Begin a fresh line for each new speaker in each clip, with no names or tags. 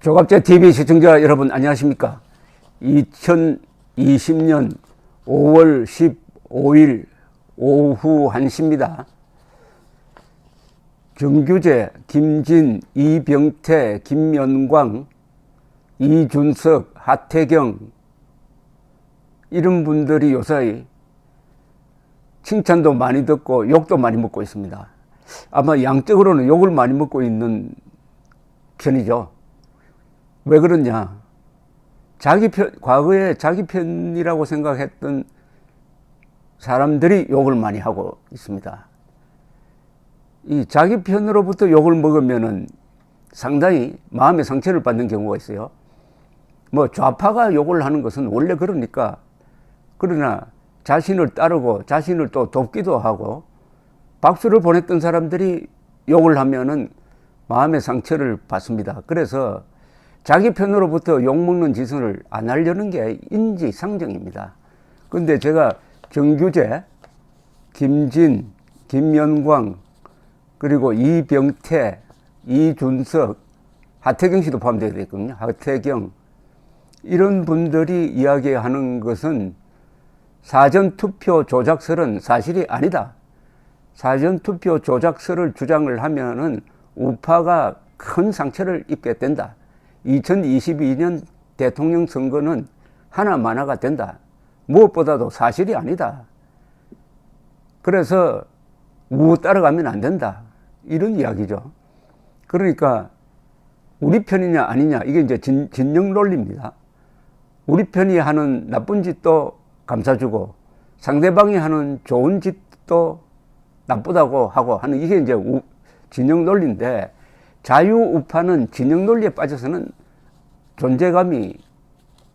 조갑제 TV 시청자 여러분 안녕하십니까? 2020년 5월 15일 오후 1시입니다. 정규재, 김진, 이병태, 김연광, 이준석, 하태경 이런 분들이 요사이 칭찬도 많이 듣고 욕도 많이 먹고 있습니다. 아마 양적으로는 욕을 많이 먹고 있는 편이죠. 왜 그러냐? 과거에 자기 편이라고 생각했던 사람들이 욕을 많이 하고 있습니다. 이 자기 편으로부터 욕을 먹으면은 상당히 마음의 상처를 받는 경우가 있어요. 뭐 좌파가 욕을 하는 것은 원래 그러니까. 그러나 자신을 따르고 자신을 또 돕기도 하고 박수를 보냈던 사람들이 욕을 하면은 마음의 상처를 받습니다. 그래서 자기 편으로부터 욕먹는 짓을 안 하려는 게 인지상정입니다. 근데 제가 정규재, 김진, 김연광, 그리고 이병태, 이준석, 하태경 씨도 포함되어 있거든요. 하태경. 이런 분들이 이야기하는 것은 사전투표 조작설은 사실이 아니다. 사전투표 조작설을 주장을 하면은 우파가 큰 상처를 입게 된다. 2022년 대통령 선거는 하나만화가 된다. 무엇보다도 사실이 아니다. 그래서 따라가면 안 된다. 이런 이야기죠. 그러니까 우리 편이냐 아니냐 이게 이제 진영 논리입니다. 우리 편이 하는 나쁜 짓도 감싸주고 상대방이 하는 좋은 짓도 나쁘다고 하고 하는 이게 이제 진영 논리인데 자유우파는 진영 논리에 빠져서는 존재감이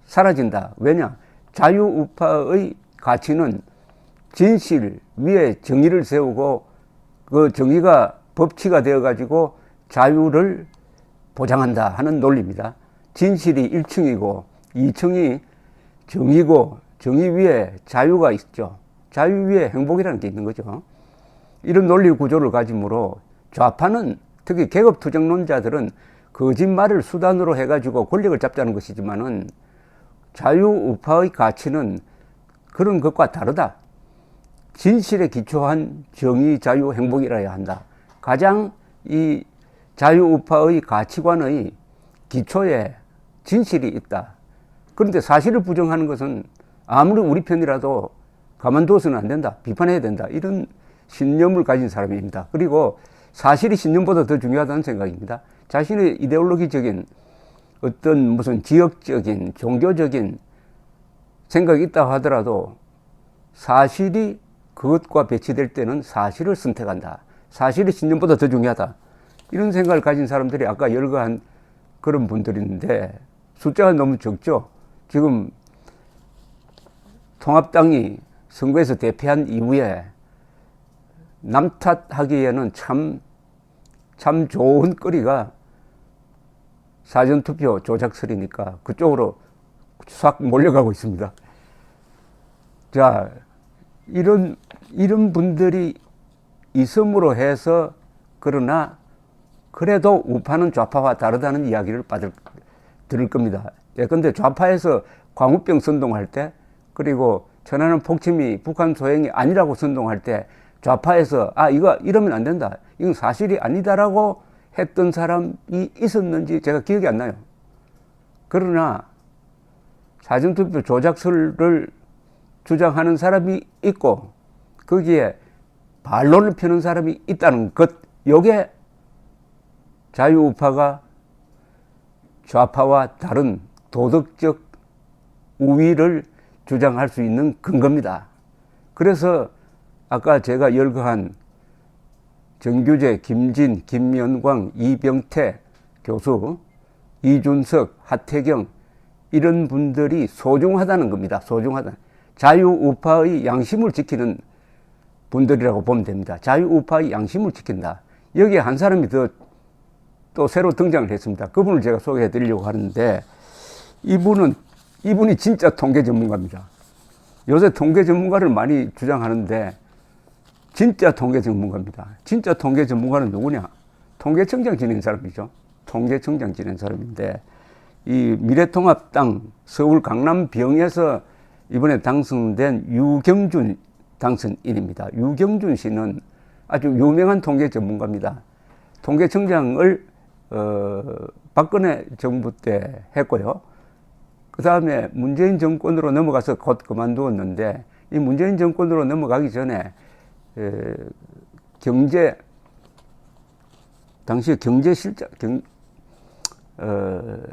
사라진다. 왜냐? 자유우파의 가치는 진실 위에 정의를 세우고 그 정의가 법치가 되어가지고 자유를 보장한다 하는 논리입니다. 진실이 1층이고 2층이 정의고 정의 위에 자유가 있죠. 자유 위에 행복이라는 게 있는 거죠. 이런 논리 구조를 가지므로 좌파는 특히 계급투쟁론자들은 거짓말을 수단으로 해가지고 권력을 잡자는 것이지만은 자유우파의 가치는 그런 것과 다르다. 진실에 기초한 정의, 자유, 행복이라야 한다. 가장 이 자유우파의 가치관의 기초에 진실이 있다. 그런데 사실을 부정하는 것은 아무리 우리 편이라도 가만두어서는 안 된다. 비판해야 된다. 이런 신념을 가진 사람입니다. 그리고 사실이 신념보다 더 중요하다는 생각입니다. 자신의 이데올로기적인 어떤 무슨 지역적인 종교적인 생각이 있다고 하더라도 사실이 그것과 배치될 때는 사실을 선택한다. 사실이 신념보다 더 중요하다. 이런 생각을 가진 사람들이 아까 열거한 그런 분들인데 숫자가 너무 적죠. 지금 통합당이 선거에서 대패한 이후에 남 탓하기에는 참 좋은 거리가 사전투표 조작설이니까 그쪽으로 싹 몰려가고 있습니다. 자, 이런 분들이 있음으로 해서 그러나 그래도 우파는 좌파와 다르다는 이야기를 들을 겁니다. 예컨대 좌파에서 광우병 선동할 때 그리고 천안함 폭침이 북한 소행이 아니라고 선동할 때 좌파에서 이거 이러면 안 된다. 이건 사실이 아니다라고 했던 사람이 있었는지 제가 기억이 안 나요. 그러나 사전투표 조작설을 주장하는 사람이 있고 거기에 반론을 펴는 사람이 있다는 것. 요게 자유우파가 좌파와 다른 도덕적 우위를 주장할 수 있는 근거입니다. 그래서 아까 제가 열거한 정규재, 김진, 김연광, 이병태 교수, 이준석, 하태경 이런 분들이 소중하다는 겁니다. 소중하다. 자유우파의 양심을 지키는 분들이라고 보면 됩니다. 자유우파의 양심을 지킨다. 여기에 한 사람이 또 새로 등장을 했습니다. 그분을 제가 소개해 드리려고 하는데 이분이 진짜 통계 전문가입니다. 요새 통계 전문가를 많이 주장하는데 진짜 통계 전문가입니다. 진짜 통계 전문가는 누구냐? 통계청장 지낸 사람이죠. 통계청장 지낸 사람인데 이 미래통합당 서울 강남병에서 이번에 당선된 유경준 당선인입니다. 유경준 씨는 아주 유명한 통계 전문가입니다. 통계청장을 박근혜 정부 때 했고요. 그 다음에 문재인 정권으로 넘어가서 곧 그만두었는데, 이 문재인 정권으로 넘어가기 전에 당시 경제실장,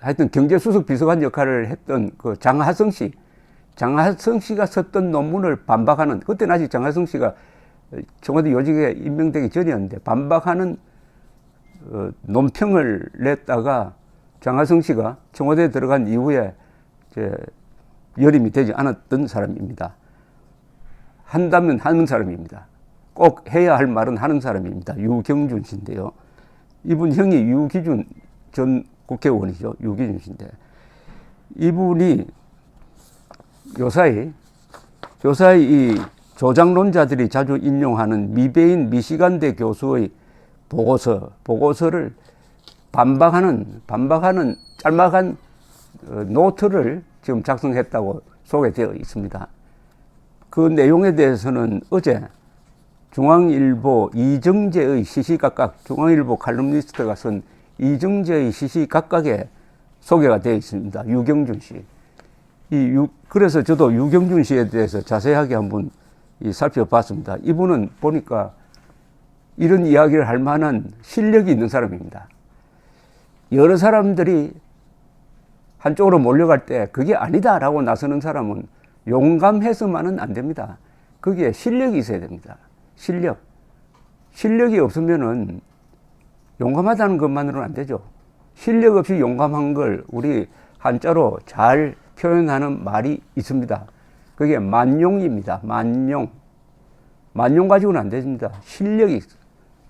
하여튼 경제수석 비서관 역할을 했던 그 장하성 씨가 썼던 논문을 반박하는, 그때는 아직 장하성 씨가 청와대 요직에 임명되기 전이었는데, 반박하는 논평을 냈다가 장하성 씨가 청와대에 들어간 이후에 열임이 되지 않았던 사람입니다. 한다면 하는 사람입니다. 꼭 해야 할 말은 하는 사람입니다. 유경준 씨인데요. 이분 형이 유기준 전 국회의원이죠. 유기준 씨인데, 이분이 요사이 이 조장론자들이 자주 인용하는 미베인 미시간대 교수의 보고서를 반박하는 짤막한 노트를 지금 작성했다고 소개되어 있습니다. 그 내용에 대해서는 어제 중앙일보 이정재의 시시각각, 중앙일보 칼럼니스트가 쓴 이정재의 시시각각에 소개가 되어 있습니다. 유경준 씨. 그래서 저도 유경준 씨에 대해서 자세하게 한번 살펴봤습니다. 이분은 보니까 이런 이야기를 할 만한 실력이 있는 사람입니다. 여러 사람들이 한쪽으로 몰려갈 때 그게 아니다라고 나서는 사람은 용감해서만은 안 됩니다. 거기에 실력이 있어야 됩니다. 실력이 없으면은 용감하다는 것만으로는 안 되죠. 실력 없이 용감한 걸 우리 한자로 잘 표현하는 말이 있습니다. 그게 만용입니다. 만용 가지고는 안 됩니다. 실력이 있어.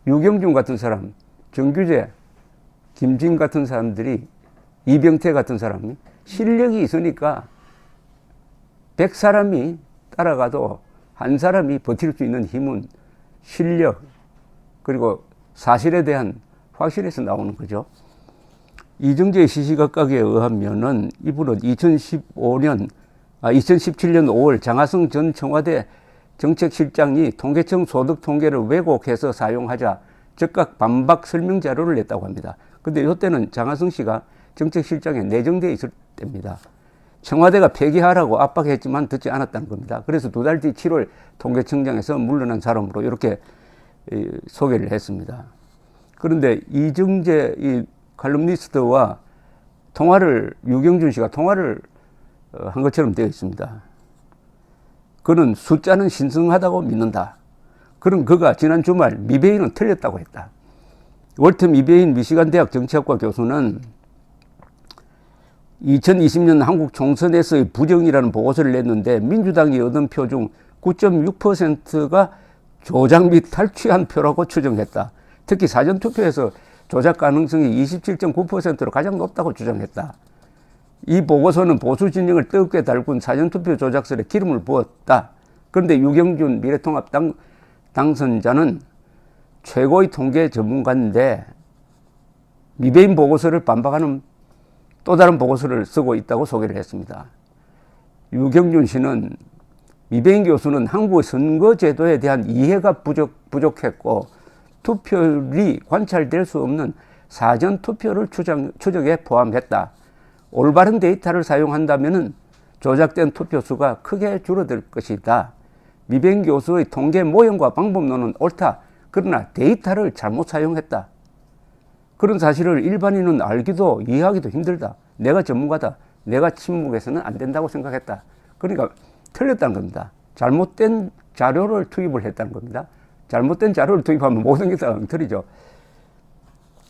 유경준 같은 사람, 정규재, 김진 같은 사람들이, 이병태 같은 사람이 실력이 있으니까 100사람이 따라가도 한 사람이 버틸 수 있는 힘은 실력, 그리고 사실에 대한 확신에서 나오는 거죠. 이정재의 시시각각에 의하면은 이분은 2017년 5월 장하성 전 청와대 정책실장이 통계청 소득 통계를 왜곡해서 사용하자 즉각 반박 설명 자료를 냈다고 합니다. 근데 이때는 장하성 씨가 정책실장에 내정되어 있을 때입니다. 청와대가 폐기하라고 압박했지만 듣지 않았다는 겁니다. 그래서 2달 뒤 7월 통계청장에서 물러난 사람으로 이렇게 소개를 했습니다. 그런데 이정재 이 칼럼니스트와 유경준 씨가 통화를 한 것처럼 되어 있습니다. 그는 숫자는 신성하다고 믿는다. 그런 그가 지난 주말 미베인은 틀렸다고 했다. 월트 미베인 미시간 대학 정치학과 교수는 2020년 한국 총선에서의 부정이라는 보고서를 냈는데 민주당이 얻은 표 중 9.6%가 조작 및 탈취한 표라고 추정했다. 특히 사전투표에서 조작 가능성이 27.9%로 가장 높다고 주장했다. 이 보고서는 보수 진영을 뜨겁게 달군 사전투표 조작설에 기름을 부었다. 그런데 유경준 미래통합당 당선자는 최고의 통계 전문가인데 미베인 보고서를 반박하는 또 다른 보고서를 쓰고 있다고 소개를 했습니다. 유경준 씨는 미베인 교수는 한국의 선거제도에 대한 이해가 부족했고 투표율이 관찰될 수 없는 사전투표를 추적에 포함했다. 올바른 데이터를 사용한다면 조작된 투표수가 크게 줄어들 것이다. 미베인 교수의 통계 모형과 방법론은 옳다. 그러나 데이터를 잘못 사용했다. 그런 사실을 일반인은 알기도 이해하기도 힘들다. 내가 전문가다. 내가 침묵해서는 안 된다고 생각했다. 그러니까 틀렸다는 겁니다. 잘못된 자료를 투입을 했다는 겁니다. 잘못된 자료를 투입하면 모든 게 다 엉터리죠.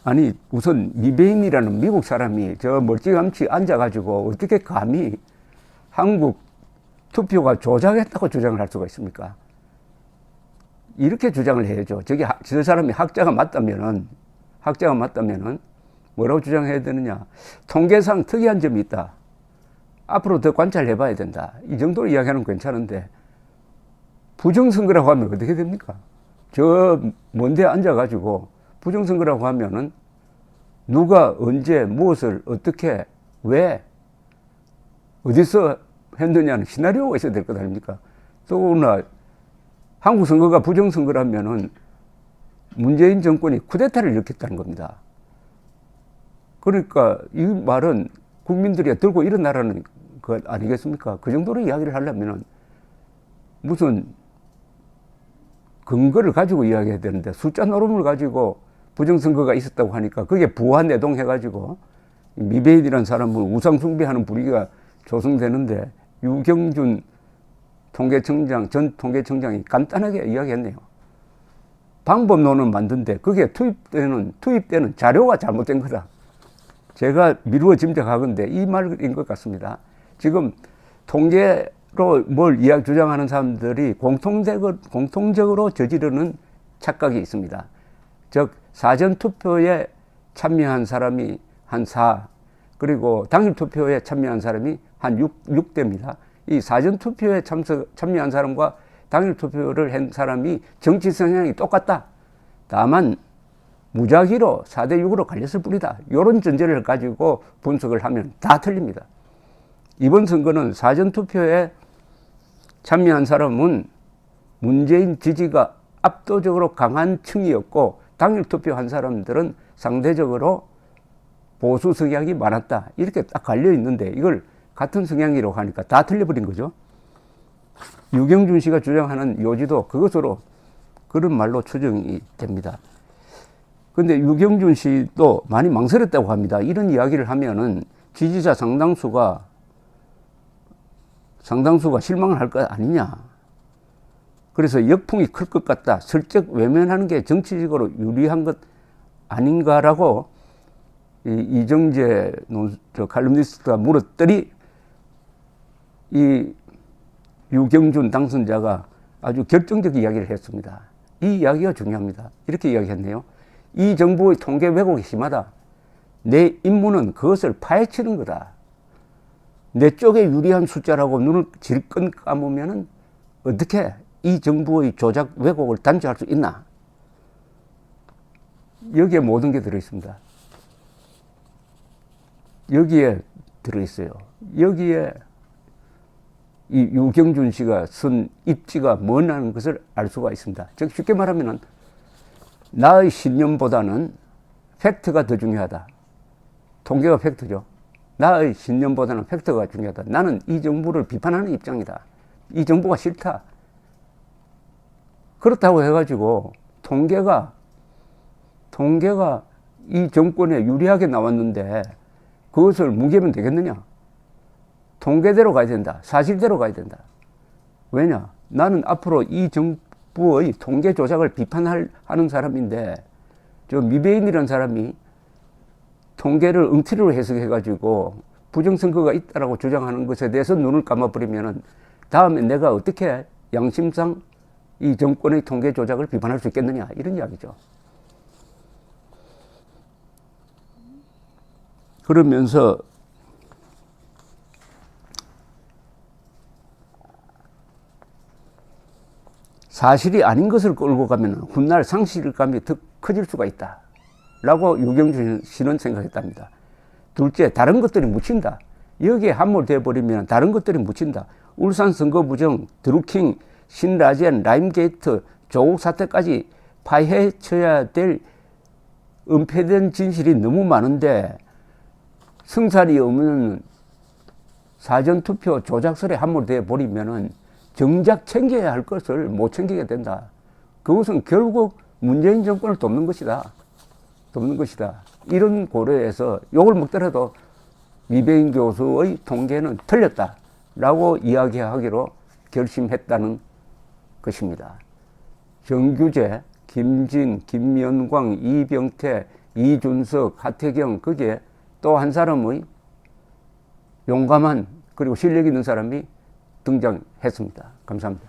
아니 우선 미베인이라는 미국 사람이 저 멀찌감치 앉아가지고 어떻게 감히 한국 투표가 조작했다고 주장을 할 수가 있습니까? 이렇게 주장을 해야죠. 저 사람이 학자가 맞다면은 뭐라고 주장해야 되느냐. 통계상 특이한 점이 있다. 앞으로 더 관찰해 봐야 된다. 이 정도로 이야기하는 건 괜찮은데 부정선거라고 하면 어떻게 됩니까? 저 먼데 앉아가지고 부정선거라고 하면은 누가 언제 무엇을 어떻게 왜? 어디서 했느냐는 시나리오가 있어야 될 것 아닙니까? 또나 한국 선거가 부정선거라면은 문재인 정권이 쿠데타를 일으켰다는 겁니다. 그러니까 이 말은 국민들이 들고 일어나라는 것 아니겠습니까? 그 정도로 이야기를 하려면은 무슨 근거를 가지고 이야기해야 되는데 숫자 노름을 가지고 부정선거가 있었다고 하니까 그게 부화내동해가지고 미베인이라는 사람을 우상숭배하는 분위기가 조성되는데 유경준 전 통계청장이 간단하게 이야기했네요. 방법론은 만든데 그게 투입되는 자료가 잘못된 거다. 제가 미루어 짐작하건대 이 말인 것 같습니다. 지금 통계로 뭘 주장하는 사람들이 공통적으로 저지르는 착각이 있습니다. 즉 사전투표에 참여한 사람이 한 4, 그리고 당일투표에 참여한 사람이 한 6대입니다. 이 사전투표에 참여한 사람과 당일투표를 한 사람이 정치 성향이 똑같다. 다만 무작위로 4대6으로 갈렸을 뿐이다. 이런 전제를 가지고 분석을 하면 다 틀립니다. 이번 선거는 사전투표에 참여한 사람은 문재인 지지가 압도적으로 강한 층이었고 당일투표한 사람들은 상대적으로 보수 성향이 많았다. 이렇게 딱 갈려 있는데 이걸 같은 성향이라고 하니까 다 틀려버린 거죠. 유경준 씨가 주장하는 요지도 그것으로 그런 말로 추정이 됩니다. 근데 유경준 씨도 많이 망설였다고 합니다. 이런 이야기를 하면은 지지자 상당수가 실망을 할 것 아니냐. 그래서 역풍이 클 것 같다. 슬쩍 외면하는 게 정치적으로 유리한 것 아닌가라고 이정재 칼럼니스트가 물었더니 이 유경준 당선자가 아주 결정적 이야기를 했습니다. 이 이야기가 중요합니다. 이렇게 이야기했네요. 이 정부의 통계 왜곡이 심하다. 내 임무는 그것을 파헤치는 거다. 내 쪽에 유리한 숫자라고 눈을 질끈 감으면은 어떻게 이 정부의 조작 왜곡을 단죄할 수 있나? 여기에 모든 게 들어있습니다. 여기에 들어있어요. 여기에 이 유경준 씨가 쓴 입지가 뭐냐는 것을 알 수가 있습니다. 즉 쉽게 말하면 나의 신념보다는 팩트가 더 중요하다. 통계가 팩트죠. 나의 신념보다는 팩트가 중요하다. 나는 이 정부를 비판하는 입장이다. 이 정부가 싫다. 그렇다고 해가지고 통계가 이 정권에 유리하게 나왔는데 그것을 무게면 되겠느냐? 통계대로 가야 된다. 사실대로 가야 된다. 왜냐? 나는 앞으로 이 정부의 통계 조작을 비판하는 사람인데 저 미베인이라는 사람이 통계를 엉터리로 해석해가지고 부정선거가 있다라고 주장하는 것에 대해서 눈을 감아버리면은 다음에 내가 어떻게 양심상 이 정권의 통계 조작을 비판할 수 있겠느냐 이런 이야기죠. 그러면서 사실이 아닌 것을 끌고 가면 훗날 상실감이 더 커질 수가 있다 라고 유경준 씨는 생각했답니다. 둘째, 다른 것들이 묻힌다. 여기에 함몰되어 버리면 다른 것들이 묻힌다. 울산 선거 부정, 드루킹, 신라젠, 라임게이트, 조국 사태까지 파헤쳐야 될 은폐된 진실이 너무 많은데 성살이 없는 사전투표 조작설에 함몰되어 버리면은 정작 챙겨야 할 것을 못 챙기게 된다. 그것은 결국 문재인 정권을 돕는 것이다. 이런 고려에서 욕을 먹더라도 미베인 교수의 통계는 틀렸다라고 이야기하기로 결심했다는 것입니다. 정규재, 김진, 김연광, 이병태, 이준석, 하태경, 그게 또 한 사람의 용감한 그리고 실력 있는 사람이 등장했습니다. 감사합니다.